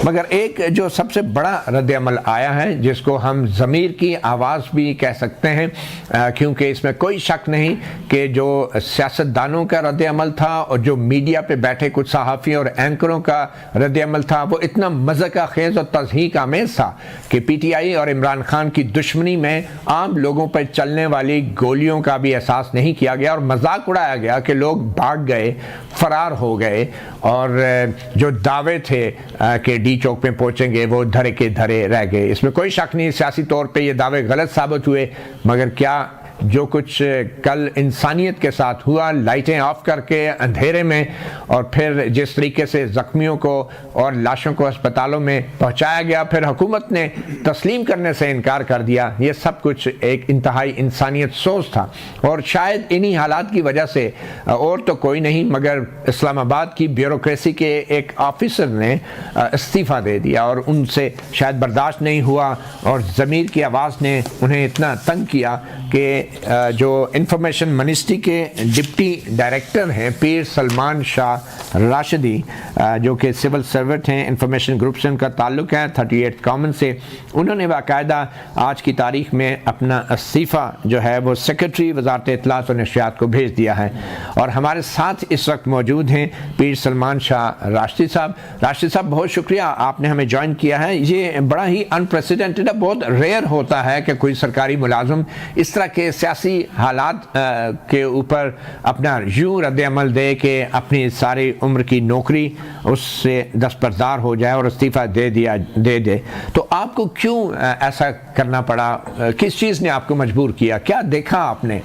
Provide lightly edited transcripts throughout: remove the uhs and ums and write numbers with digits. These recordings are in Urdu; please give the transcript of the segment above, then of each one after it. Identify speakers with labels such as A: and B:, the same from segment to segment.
A: مگر ایک جو سب سے بڑا رد عمل آیا ہے جس کو ہم ضمیر کی آواز بھی کہہ سکتے ہیں، کیونکہ اس میں کوئی شک نہیں کہ جو سیاستدانوں کا رد عمل تھا اور جو میڈیا پہ بیٹھے کچھ صحافیوں اور اینکروں کا رد عمل تھا وہ اتنا مذاق خیز اور تضحیک آمیز تھا کہ پی ٹی آئی اور عمران خان کی دشمنی میں عام لوگوں پر چلنے والی گولیوں کا بھی احساس نہیں کیا گیا اور مذاق اڑایا گیا کہ لوگ بھاگ گئے، فرار ہو گئے، اور جو دعوے تھے کہ ڈی چوک پہ پہنچیں گے وہ دھرے کے دھرے رہ گئے۔ اس میں کوئی شک نہیں سیاسی طور پہ یہ دعوے غلط ثابت ہوئے، مگر کیا جو کچھ کل انسانیت کے ساتھ ہوا، لائٹیں آف کر کے اندھیرے میں، اور پھر جس طریقے سے زخمیوں کو اور لاشوں کو ہسپتالوں میں پہنچایا گیا، پھر حکومت نے تسلیم کرنے سے انکار کر دیا، یہ سب کچھ ایک انتہائی انسانیت سوز تھا۔ اور شاید انہی حالات کی وجہ سے اور تو کوئی نہیں مگر اسلام آباد کی بیوروکریسی کے ایک آفیسر نے استعفیٰ دے دیا، اور ان سے شاید برداشت نہیں ہوا اور ضمیر کی آواز نے انہیں اتنا تنگ کیا کہ جو انفارمیشن منسٹری کے ڈپٹی ڈائریکٹر ہیں پیر سلمان شاہ راشدی، جو کہ سول سرونٹ ہیں، انفارمیشن گروپ سے ان کا تعلق ہے 38 کامن سے، انہوں نے باقاعدہ آج کی تاریخ میں اپنا استعفیٰ جو ہے وہ سیکرٹری وزارت اطلاعات و نشریات کو بھیج دیا ہے۔ اور ہمارے ساتھ اس وقت موجود ہیں پیر سلمان شاہ راشدی صاحب۔ راشدی صاحب بہت شکریہ، آپ نے ہمیں جوائن کیا ہے۔ یہ بڑا ہی انپریسیڈنٹڈ ہے، بہت ریئر ہوتا ہے کہ کوئی سرکاری ملازم اس طرح کے سیاسی حالات کے اوپر اپنا یوں رد عمل دے کہ اپنی ساری عمر کی نوکری اس سے دستبردار ہو جائے اور استعفیٰ دے دے۔ تو آپ کو کیوں ایسا کرنا پڑا؟ کس چیز نے آپ کو مجبور کیا؟ کیا دیکھا آپ نے؟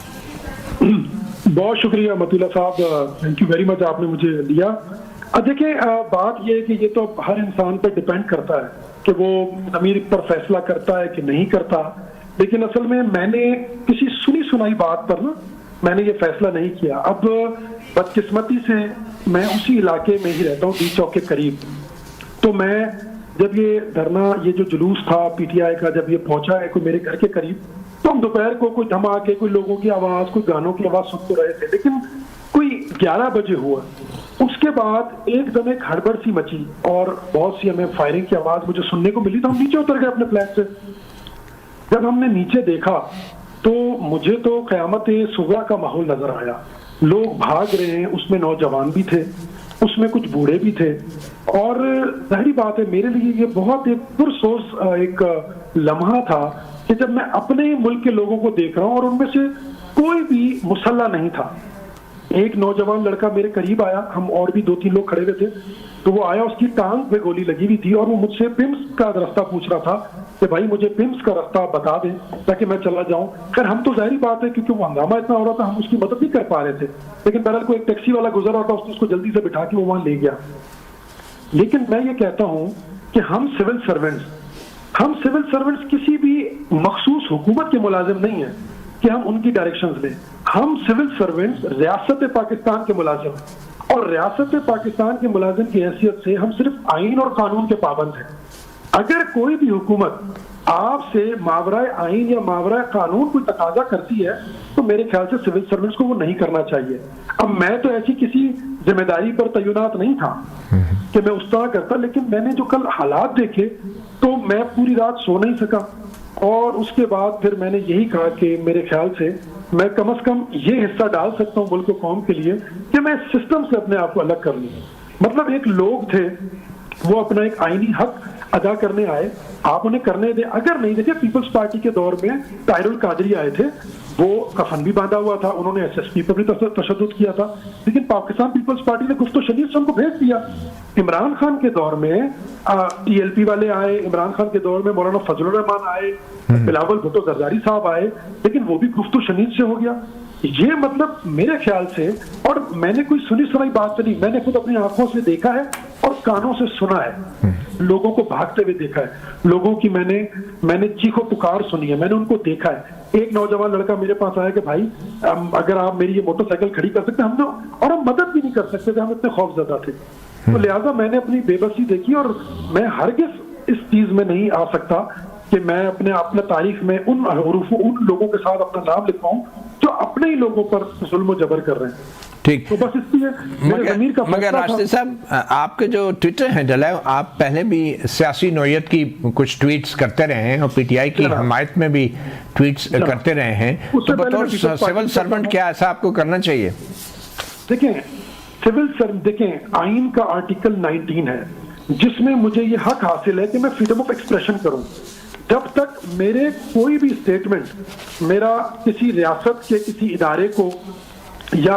B: بہت شکریہ متی اللہ صاحب، تھینک یو ویری مچ، آپ نے مجھے لیا۔ دیکھیں بات یہ ہے کہ یہ تو ہر انسان پہ ڈیپینڈ کرتا ہے کہ وہ ضمیر پر فیصلہ کرتا ہے کہ نہیں کرتا، لیکن اصل میں نے کسی سنی سنائی بات پر میں نے یہ فیصلہ نہیں کیا۔ اب بدقسمتی سے میں اسی علاقے میں ہی رہتا ہوں، ڈی چوک کے قریب، تو میں جب یہ دھرنا، یہ جو جلوس تھا پی ٹی آئی کا، جب یہ پہنچا ہے کوئی میرے گھر کے قریب، تو ہم دوپہر کو کوئی دھماکے، کوئی لوگوں کی آواز، کوئی گانوں کی آواز سن تو رہے تھے، لیکن کوئی 11 بجے ہوا، اس کے بعد ایک دم ایک ہڑبڑ سی مچی اور بہت سی ہمیں فائرنگ کی آواز مجھے سننے کو ملی، تو ہم نیچے اتر گئے اپنے فلیٹ سے۔ جب ہم نے نیچے دیکھا تو مجھے تو قیامت صغریٰ کا ماحول نظر آیا، لوگ بھاگ رہے ہیں، اس میں نوجوان بھی تھے، اس میں کچھ بوڑھے بھی تھے، اور ظاہری بات ہے میرے لیے یہ بہت ایک پرسوز ایک لمحہ تھا کہ جب میں اپنے ملک کے لوگوں کو دیکھ رہا ہوں اور ان میں سے کوئی بھی مسلح نہیں تھا۔ ایک نوجوان لڑکا میرے قریب آیا، ہم اور بھی 2-3 لوگ کھڑے ہوئے تھے، تو وہ آیا، اس کی ٹانگ پہ گولی لگی ہوئی تھی اور وہ مجھ سے پمس کا راستہ پوچھ رہا تھا کہ بھائی مجھے پمس کا راستہ بتا دیں تاکہ میں چلا جاؤں۔ خیر ہم تو ظاہری بات ہے کیونکہ وہ ہنگامہ اتنا ہو رہا تھا ہم اس کی مدد نہیں کر پا رہے تھے، لیکن بہرحال کوئی ایک ٹیکسی والا گزر رہا تھا، اس نے اس کو جلدی سے بٹھا کے وہ وہاں لے گیا۔ لیکن میں یہ کہتا ہوں کہ ہم سول سرونٹس کسی بھی مخصوص حکومت کے ملازم نہیں ہیں کہ ہم ان کی ڈائریکشنز لیں۔ ہم سول سرونٹس ریاست پاکستان کے ملازم ہیں، اور ریاست پاکستان کے ملازم کی حیثیت سے ہم صرف آئین اور قانون کے پابند ہیں۔ اگر کوئی بھی حکومت آپ سے ماورائے آئین یا ماورائے قانون کوئی تقاضا کرتی ہے تو میرے خیال سے سول سرونٹس کو وہ نہیں کرنا چاہیے۔ اب میں تو ایسی کسی ذمہ داری پر تعینات نہیں تھا کہ میں اس طرح کرتا، لیکن میں نے جو کل حالات دیکھے تو میں پوری رات سو نہیں سکا، اور اس کے بعد پھر میں نے یہی کہا کہ میرے خیال سے میں کم از کم یہ حصہ ڈال سکتا ہوں ملک و قوم کے لیے کہ میں اس سسٹم سے اپنے آپ کو الگ کر لوں۔ مطلب ایک لوگ تھے، وہ اپنا ایک آئینی حق ادا کرنے آئے، آپ انہیں کرنے دیں۔ اگر نہیں، دیکھیں پیپلز پارٹی کے دور میں طاہر القادری آئے تھے، وہ کفن بھی باندھا ہوا تھا، انہوں نے ایس ایس پی پر بھی تشدد کیا تھا، لیکن پاکستان پیپلز پارٹی نے گفت و شنید سے ان کو بھیج دیا۔ عمران خان کے دور میں ٹی ایل پی والے آئے، عمران خان کے دور میں مولانا فضل الرحمان آئے، بلاول بھٹو زرداری صاحب آئے، لیکن وہ بھی گفت و شنید سے ہو گیا۔ یہ مطلب میرے خیال سے، اور میں نے کوئی سنی سنائی بات نہیں، میں نے خود اپنی آنکھوں سے دیکھا ہے اور کانوں سے سنا ہے، لوگوں کو بھاگتے ہوئے دیکھا ہے، لوگوں کی میں نے چیخو پکار سنی ہے، میں نے ان کو دیکھا ہے۔ ایک نوجوان لڑکا میرے پاس آیا کہ بھائی اگر آپ میری یہ موٹر سائیکل کھڑی کر سکتے، ہم تو اور ہم مدد بھی نہیں کر سکتے تھے، ہم اتنے خوف زدہ تھے، تو لہٰذا میں نے اپنی بے بسی دیکھی، اور میں ہرگز اس چیز میں نہیں آ سکتا کہ میں اپنے تاریخ میں ان لوگوں کے ساتھ اپنا نام لکھواؤں جو اپنے ہی لوگوں پر ظلم و جبر کر رہے ہیں۔
A: ٹھیک.
B: تو بس اس لیے میرے ضمیر کا
A: مگر راشد صاحب آپ کے جو ٹویٹر ہینڈل ہے آپ پہلے بھی سیاسی نوعیت کی کچھ ٹویٹس کرتے رہے ہیں اور پی ٹی آئی کی حمایت میں بھی ٹویٹس کرتے رہے ہیں, تو بطور سول سرونٹ کیا ایسا آپ کو کرنا چاہیے؟
B: دیکھیں دیکھیں آئین کا آرٹیکل 19 ہے جس میں مجھے یہ حق حاصل ہے کہ میں فریڈم آف ایکسپریشن کروں. جب تک میرے کوئی بھی سٹیٹمنٹ میرا کسی ریاست کے کسی ادارے کو یا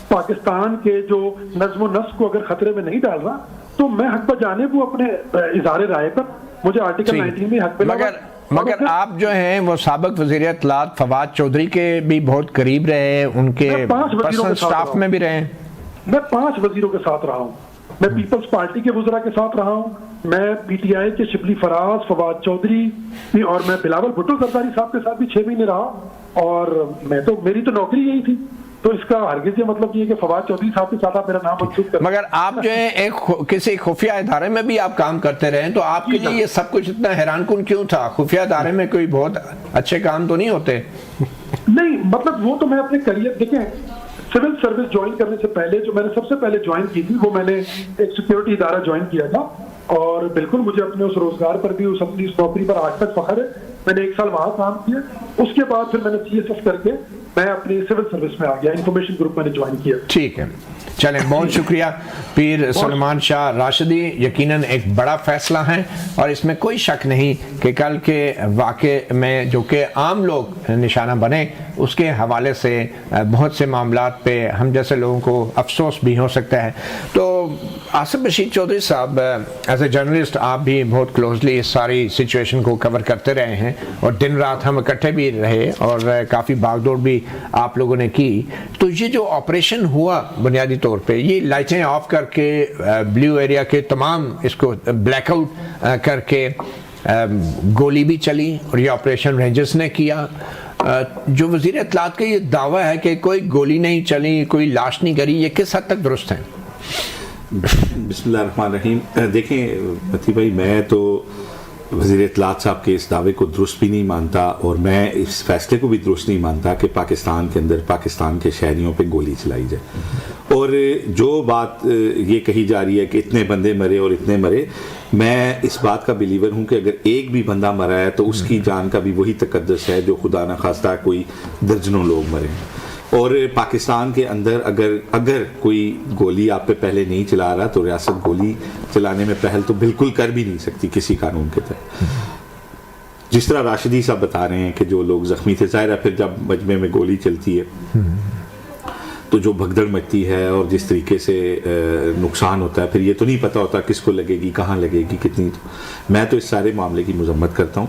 B: پاکستان کے جو نظم و نسق کو اگر خطرے میں نہیں ڈال رہا تو میں حق پر جانب ہوں اپنے اظہار رائے پر. مجھے آرٹیکل 19 میں حق ملا.
A: مگر آپ جو ہیں وہ سابق وزیر اطلاعات فواد چودھری کے بھی بہت قریب رہے, ان کے پرسنل سٹاف میں بھی رہے.
B: میں 5 وزیروں کے ساتھ رہا ہوں, میں پیپلز پارٹی کے وزراء کے ساتھ رہا ہوں, میں پی ٹی آئی کے شبلی فراز, فواد چودھری اور میں بلاول بھٹو زرداری صاحب کے ساتھ بھی 6 مہینے رہا. اور میں تو میری تو نوکری یہی تھی, تو اس کا ہرگز یہ مطلب یہ کہ فواد چودھری صاحب کے ساتھ آپ میرا نام منسوخ کریں.
A: مگر آپ جو ہے ایک کسی خفیہ ادارے میں بھی آپ کام کرتے رہے, تو آپ کے لیے یہ سب کچھ اتنا حیران کن کیوں تھا؟ خفیہ ادارے میں کوئی بہت اچھے کام تو نہیں ہوتے؟
B: نہیں مطلب وہ تو میں اپنے کریئر, دیکھیں سول سروس جوائن کرنے سے پہلے جو میں نے سب سے پہلے جوائن کی تھی وہ میں نے ایک سیکیورٹی ادارہ جوائن کیا تھا, اور بالکل مجھے اپنے اس روزگار پر بھی, اس اپنی اس نوکری پر آج تک فخر ہے. میں نے 1 سال وہاں کام کیا, اس کے بعد پھر میں نے سی ایس ایف کر کے میں اپنی سول سروس میں آ گیا, انفارمیشن گروپ میں نے جوائن کیا.
A: ٹھیک ہے, چلیں بہت شکریہ پیر سلمان شاہ راشدی. یقیناً ایک بڑا فیصلہ ہے اور اس میں کوئی شک نہیں کہ کل کے واقعے میں جو کہ عام لوگ نشانہ بنے, اس کے حوالے سے بہت سے معاملات پہ ہم جیسے لوگوں کو افسوس بھی ہو سکتا ہے. تو آصف رشید چودھری صاحب, ایز اے جرنلسٹ آپ بھی بہت کلوزلی اس ساری سچویشن کو کور کرتے رہے ہیں اور دن رات ہم اکٹھے بھی رہے اور کافی باغ دوڑ بھی آپ لوگوں نے کی. تو یہ جو آپریشن ہوا بنیادی طور پہ, یہ لائٹیں آف کر کے بلیو ایریا کے تمام اس کو بلیک آؤٹ کر کے گولی بھی چلی اور یہ آپریشن رینجرز نے کیا. جو وزیر اطلاعات کا یہ دعویٰ ہے کہ کوئی گولی نہیں چلی, کوئی لاش نہیں گری, یہ کس حد تک درست ہے؟
C: بسم اللہ الرحمن الرحیم. دیکھیں متی بھائی, میں تو وزیر اطلاعات صاحب کے اس دعوے کو درست بھی نہیں مانتا اور میں اس فیصلے کو بھی درست نہیں مانتا کہ پاکستان کے اندر پاکستان کے شہریوں پہ گولی چلائی جائے. اور جو بات یہ کہی جا رہی ہے کہ اتنے بندے مرے اور اتنے مرے, میں اس بات کا بلیور ہوں کہ اگر ایک بھی بندہ مرا ہے تو اس کی جان کا بھی وہی تقدس ہے جو خدا نہ خواستہ کوئی درجنوں لوگ مرے. اور پاکستان کے اندر اگر کوئی گولی آپ پہ پہلے نہیں چلا رہا تو ریاست گولی چلانے میں پہل تو بالکل کر بھی نہیں سکتی کسی قانون کے تحت. جس طرح راشدی صاحب بتا رہے ہیں کہ جو لوگ زخمی تھے, ظاہر ہے پھر جب مجمع میں گولی چلتی ہے تو جو بھگدڑ مچتی ہے اور جس طریقے سے نقصان ہوتا ہے, پھر یہ تو نہیں پتہ ہوتا کس کو لگے گی, کہاں لگے گی, کتنی. میں تو اس سارے معاملے کی مذمت کرتا ہوں.